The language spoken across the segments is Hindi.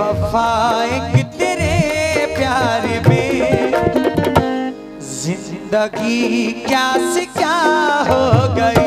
बेवफा एक तेरे प्यार में जिंदगी क्या से क्या हो गई।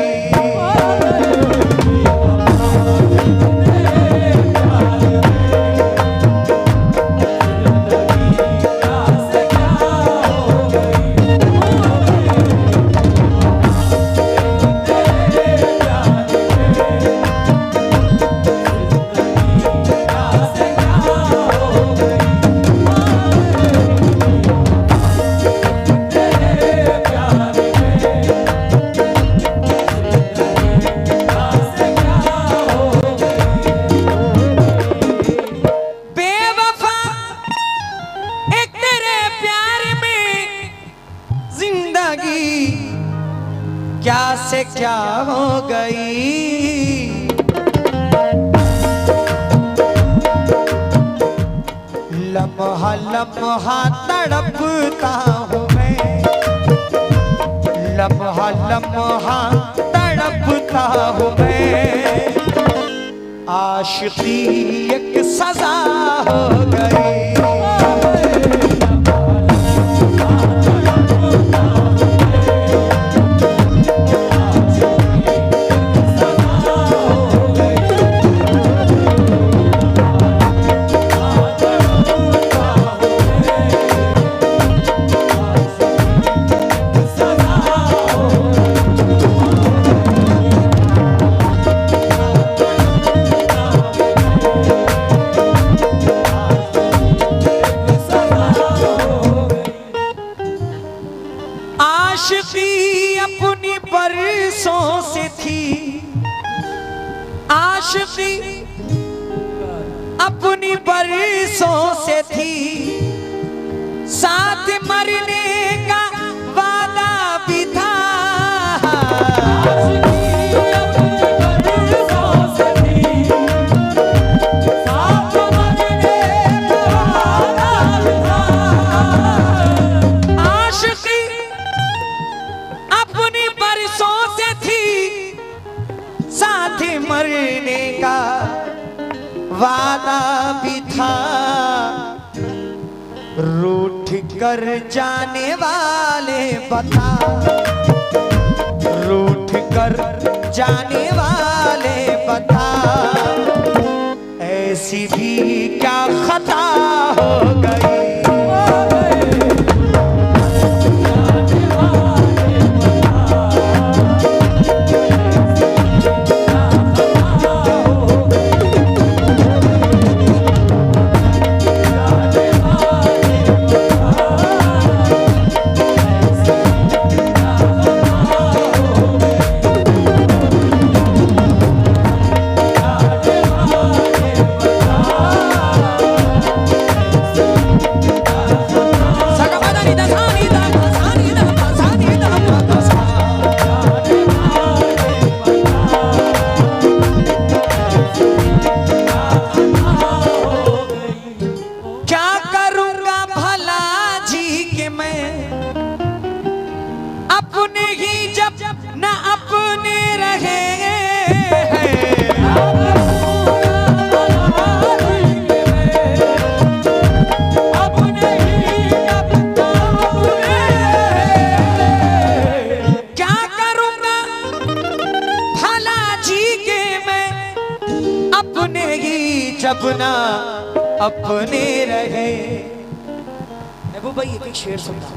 क्या से क्या हो गई। लम्हा लम्हा तड़पता हूँ मैं, लम्हा लम्हा तड़पता हूँ मैं। आशिकी एक सजा हो गई। आशिकी अपनी बरसों से थी, आशिकी अपनी बरसों से थी, साथ मरने का वादा भी था। मरने का वादा भी था। रूठ कर जाने वाले बता, रूठ कर जाने वाले बता, ऐसी भी क्या खता हो गई। अपने ही जब न अपने रहे अपने ही जब न अपने, क्या करूंगा भला जी के मैं, अपने ही जब न अपने रहे। महबूब भाई एक शेर सुनना,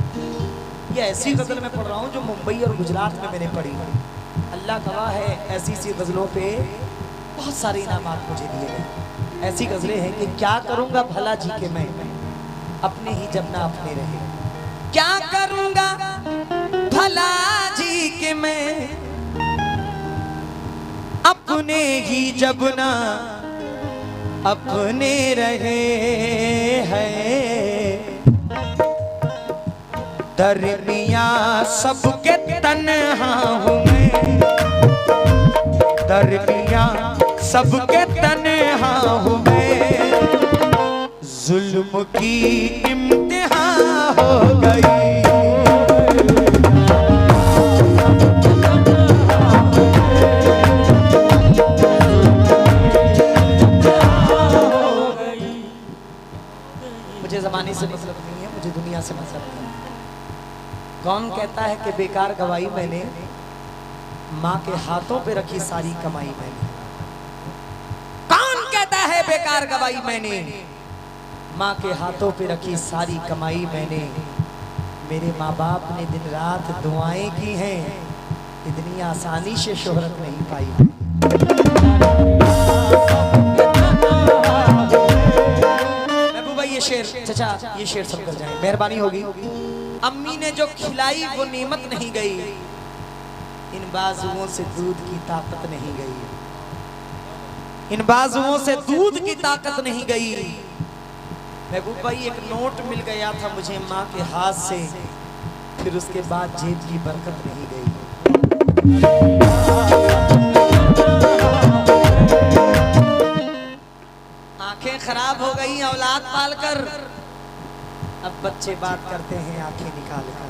ये ऐसी गजल मैं पढ़ रहा हूँ जो मुंबई और गुजरात में मैंने पढ़ी। अल्लाह गवाह है, ऐसी सी गजलों पे बहुत सारे इनामात मुझे दिए गए। ऐसी गजलें हैं कि क्या करूंगा भला जी के मैं, अपने ही जब ना अपने रहे। क्या करूंगा भला जी के मैं, अपने ही जब ना अपने रहे हैं। दरमियाँ सबके तन्हा हूँ मैं, दरमियाँ सबके तन्हा हूँ मैं। जुल्म की इम्तिहान हो गई। कमाने से मतलब नहीं है, मुझे दुनिया से मतलब नहीं है। कौन कहता है कि बेकार गवाई मैंने, माँ के हाथों पे रखी सारी कमाई मैंने। कौन कहता है बेकार गवाई मैंने, माँ के हाथों पे रखी सारी कमाई मैंने। मेरे माँ बाप ने दिन रात दुआएं की हैं, इतनी आसानी से शोहरत नहीं पाई। महबूबा ये शेर, चचा ये शेर सब कर जाए, मेहरबानी होगी। अम्मी ने जो खिलाई वो नेमत नहीं गई, इन बाजुओं से दूध की ताकत नहीं गई, इन बाजुओं से दूध की ताकत नहीं गई। महबूब भाई एक नोट मिल गया था मुझे माँ के हाथ से, फिर उसके बाद जेब की बरकत नहीं गई। आंखें खराब हो गई औलाद पालकर, अब बच्चे बात करते हैं आंखें निकाल कर।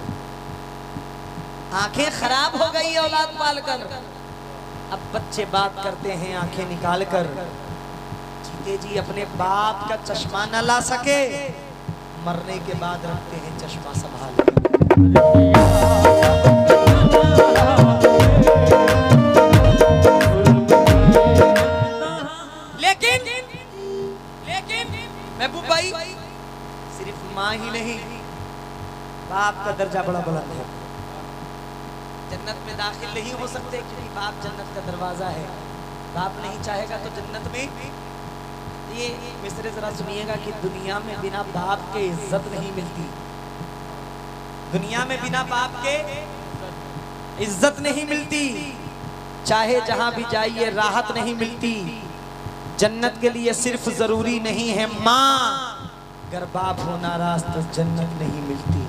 आंखें खराब हो गई औलाद पालकर, अब बच्चे बात करते हैं आंखें निकाल कर। जीते जी अपने बाप का चश्मा न ला सके, मरने के बाद रखते हैं चश्मा संभाल कर। लेकिन महबूब भाई सिर्फ माँ ही नहीं, बाप का दर्जा बड़ा बुलंद है। जन्नत में दाखिल नहीं हो सकते क्योंकि बाप जन्नत का दरवाजा है। बाप नहीं चाहेगा तो जन्नत में, ये मिसरे जरा सुनिएगा कि दुनिया में बिना बाप के इज्जत नहीं मिलती, दुनिया में बिना बाप के इज्जत नहीं मिलती। चाहे जहां भी जाइए राहत नहीं मिलती। जन्नत के लिए सिर्फ जरूरी नहीं है माँ, अगर बाप हो नाराज तो जन्नत नहीं मिलती।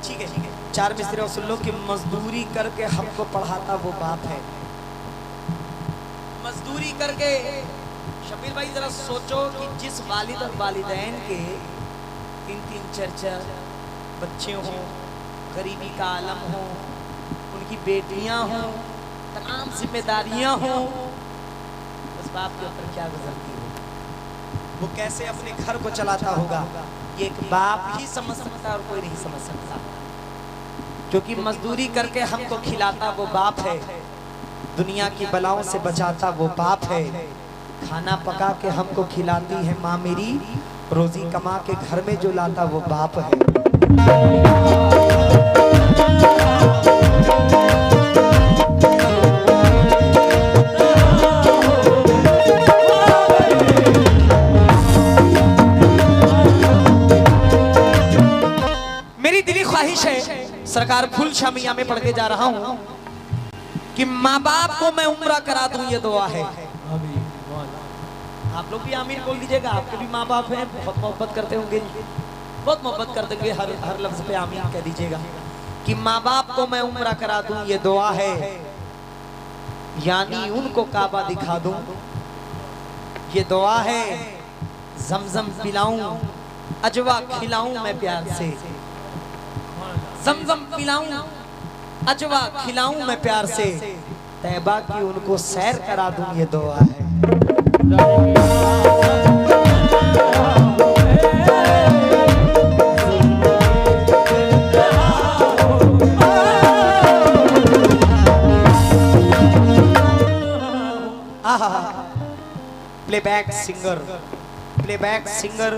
ठीक है, चार मिसरे सुन लो कि मजदूरी करके हमको पढ़ाता वो बाप है। मजदूरी करके, शबीर भाई जरा सोचो कि जिस वालिद और वालिदैन के 3-3 4-4 बच्चे हों, गरीबी का आलम हो, उनकी बेटियां हों, तमाम जिम्मेदारियां हों, उस बाप के ऊपर क्या गुजरती हो, वो कैसे अपने घर को चलाता होगा, ये एक बाप ही समझ सकता है और कोई नहीं समझ सकता। क्योंकि मजदूरी करके हमको खिलाता वो बाप है, दुनिया की बलाओं से बचाता वो बाप है। खाना पका के हमको खिलाती है माँ मेरी, रोजी कमा के घर में जो लाता वो बाप है। मेरी दिली ख्वाहिश है, सरकार फुल शामिया में पढ़ के जा रहा हूँ कि माँ बाप को मैं उम्रा करा दूं, ये दुआ है। आप लोग भी आमीन बोल दीजिएगा, आपके भी माँ बाप हैं, बहुत मोहब्बत करते होंगे, बहुत मोहब्बत करते होंगे, हर लफ्ज पे आमीन कह दीजिएगा कि माँ बाप को मैं उम्रा करा दूं, ये दुआ है। यानी उनको काबा दिखा दूं, ये दुआ है। जमजम पिलाऊं, अजवा खिलाऊं मैं प्यार से, जमजम पिलाऊं, अजवा खिलाऊं मैं प्यार से, तैबा की उनको सैर करा दूं, ये दुआ है। प्लेबैक सिंगर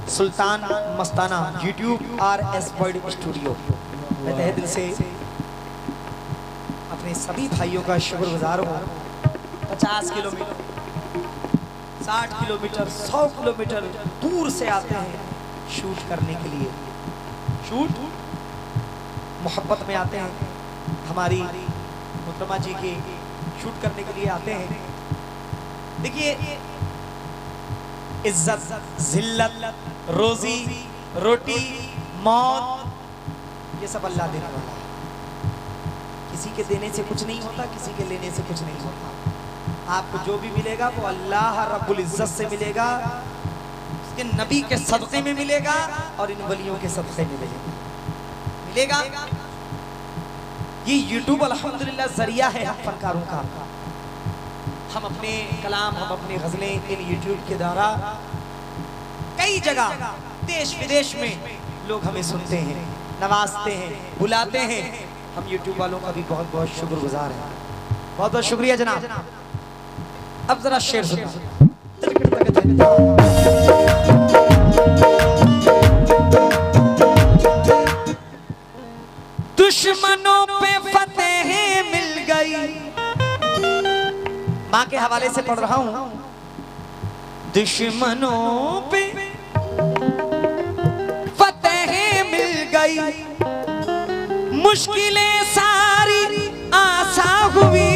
सुल्तान मस्ताना, यूट्यूब RS वर्ल्ड स्टूडियो। मैं तहे दिल से अपने सभी भाइयों का शुक्रगुजार हूँ। 50 किलोमीटर, 60 किलोमीटर, 100 किलोमीटर दूर से आते हैं शूट करने के लिए। शूट मोहब्बत में आते हैं, हमारी मोहतरमा जी के शूट करने के लिए आते हैं। देखिए, इज्जत, जिल्लत, रोजी रोटी, मौत, ये सब अल्लाह देने वाला है। किसी के देने से कुछ नहीं होता, किसी के लेने से कुछ नहीं होता। आपको जो भी मिलेगा वो अल्लाह रब्बुल इज्जत से मिलेगा, उसके नबी के सदक़े में मिलेगा और इन वलियों के सदक़े में मिलेगा। ये YouTube अल्हम्दुलिल्लाह जरिया है हम फनकारों का। हम अपने कलाम, हम अपनी गजलें इन YouTube के द्वारा कई जगह देश विदेश में लोग हमें सुनते हैं, नवाजते हैं, बुलाते हैं। हम YouTube वालों का भी बहुत बहुत शुक्रगुजार हैं। बहुत बहुत शुक्रिया जनाब। अब जरा शेर सुनो। दुश्मनों पे फतेह मिल गई, माँ के हवाले से पढ़ रहा हूं। दुश्मनों पे फतेह मिल गई, मुश्किलें सारी आसान हुई।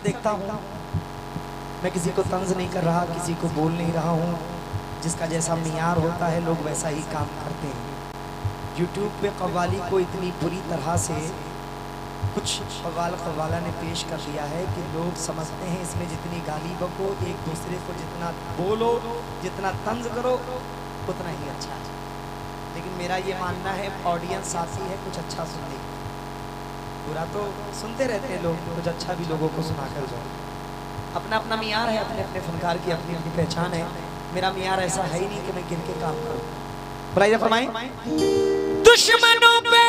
देखता हूँ, मैं किसी को तंज नहीं कर रहा, किसी को बोल नहीं रहा हूँ। जिसका जैसा मियार होता है लोग वैसा ही काम करते हैं। YouTube पे कव्वाली को इतनी बुरी तरह से कुछ कव्वाला ने पेश कर दिया है कि लोग समझते हैं इसमें जितनी गाली बको, एक दूसरे को जितना बोलो, जितना तंज करो उतना ही अच्छा है। लेकिन मेरा ये मानना है ऑडियंस आती है कुछ अच्छा सुनने, बुरा तो सुनते रहते हैं लोग, कुछ अच्छा भी लोगों को सुना कर जाओ। अपना अपना मियार है, अपने अपने फनकार की अपनी अपनी पहचान है। मेरा मियार ऐसा है ही नहीं कि मैं गिर के काम करूं। बुलाइए फरमाएं। दुश्मनों पे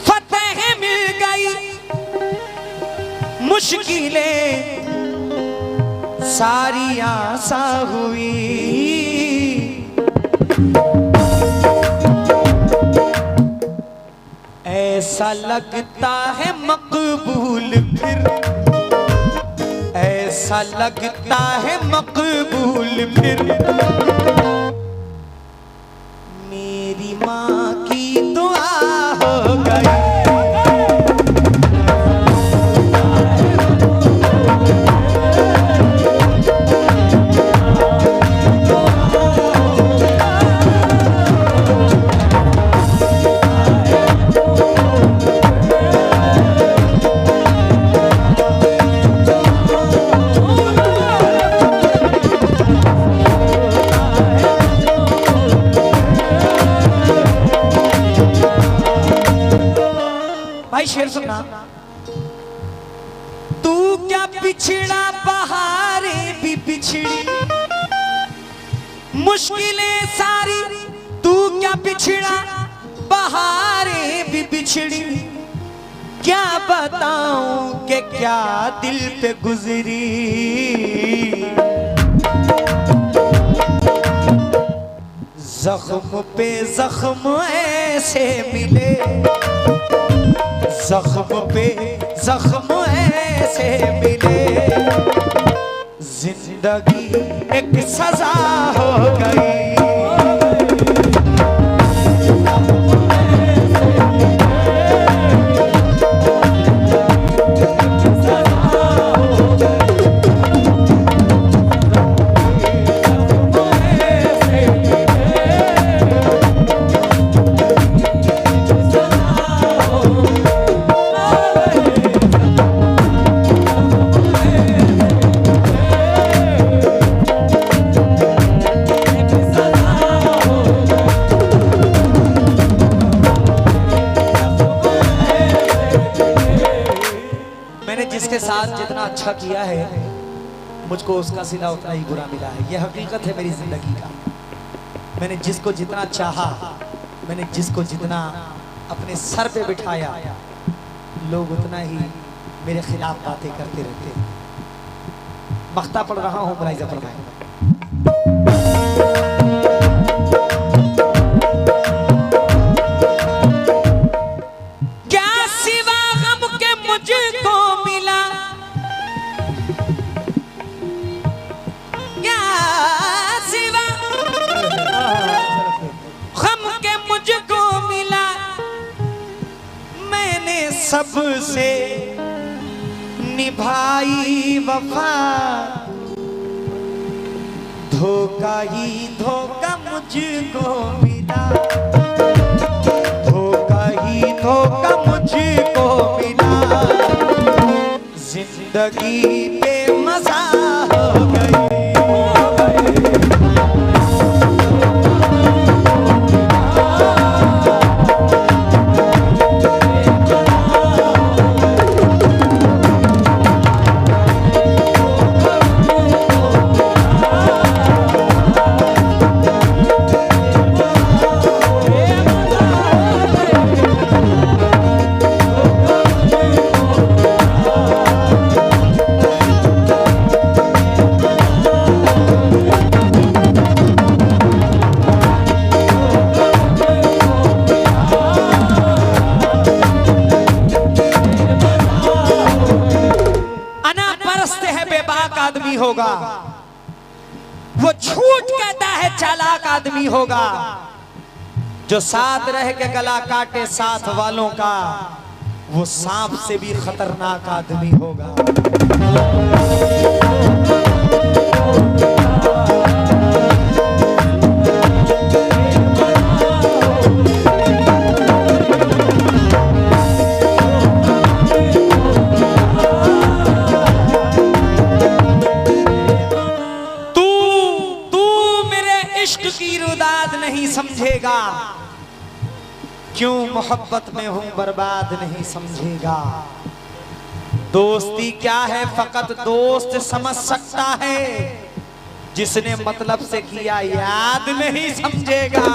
फतेह मिल गई, मुश्किलें सारी आसान हुई। ऐसा लगता है मकबूल फिर, ऐसा लगता है मकबूल फिर, मेरी माँ की दुआ हो गई। शेर सुनना। तू क्या पिछड़ा बहारें भी पिछड़ी, मुश्किलें सारी तू क्या पिछड़ा बहारें भी बिछड़ी। क्या बताऊं कि क्या दिल पे गुजरी, जख्म पे जख्म ऐसे मिले, जख्म पे जख्म ऐसे मिले, जिंदगी एक सजा हो गई। जिसके साथ जितना अच्छा किया है मुझको उसका सिला उतना ही बुरा मिला है। यह हकीकत है मेरी जिंदगी का। मैंने जिसको जितना चाहा, मैंने जिसको जितना अपने सर पे बिठाया, लोग उतना ही मेरे खिलाफ बातें करते रहते हैं। मख्ता पढ़ रहा हूँ, मुलाहिजा फरमाएं। सबसे निभाई वफा, धोखा ही धोखा मुझको मिला, धोखा ही धोखा मुझको मिला, जिंदगी बेमज़ा हो गई। आदमी होगा, वो झूठ कहता है चालाक आदमी होगा, जो साथ रह के गला काटे साथ वालों का, वो सांप से भी खतरनाक आदमी होगा। समझेगा क्यों मोहब्बत में हूं बर्बाद नहीं समझेगा। दोस्ती क्या है फकत दोस्त समझ सकता है, जिसने मतलब से किया याद नहीं समझेगा।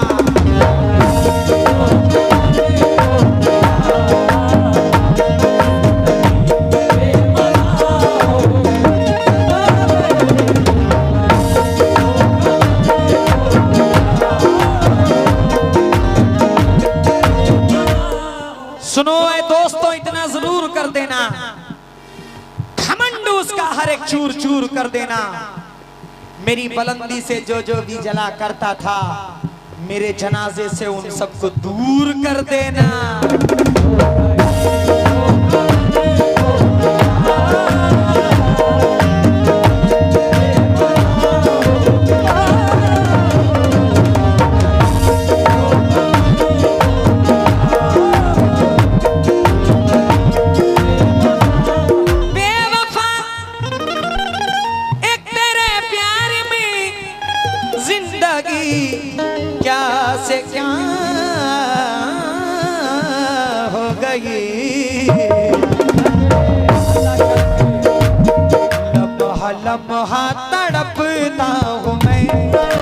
सुनो ए दोस्तों, इतना जरूर कर देना, घमंड उसका हर एक चूर चूर कर देना। मेरी बुलंदी से जो जो भी जला करता था, मेरे जनाजे से उन सबको दूर कर देना। क्या से क्या हो गई, लम्हा लम्हा तड़पता हूँ मैं।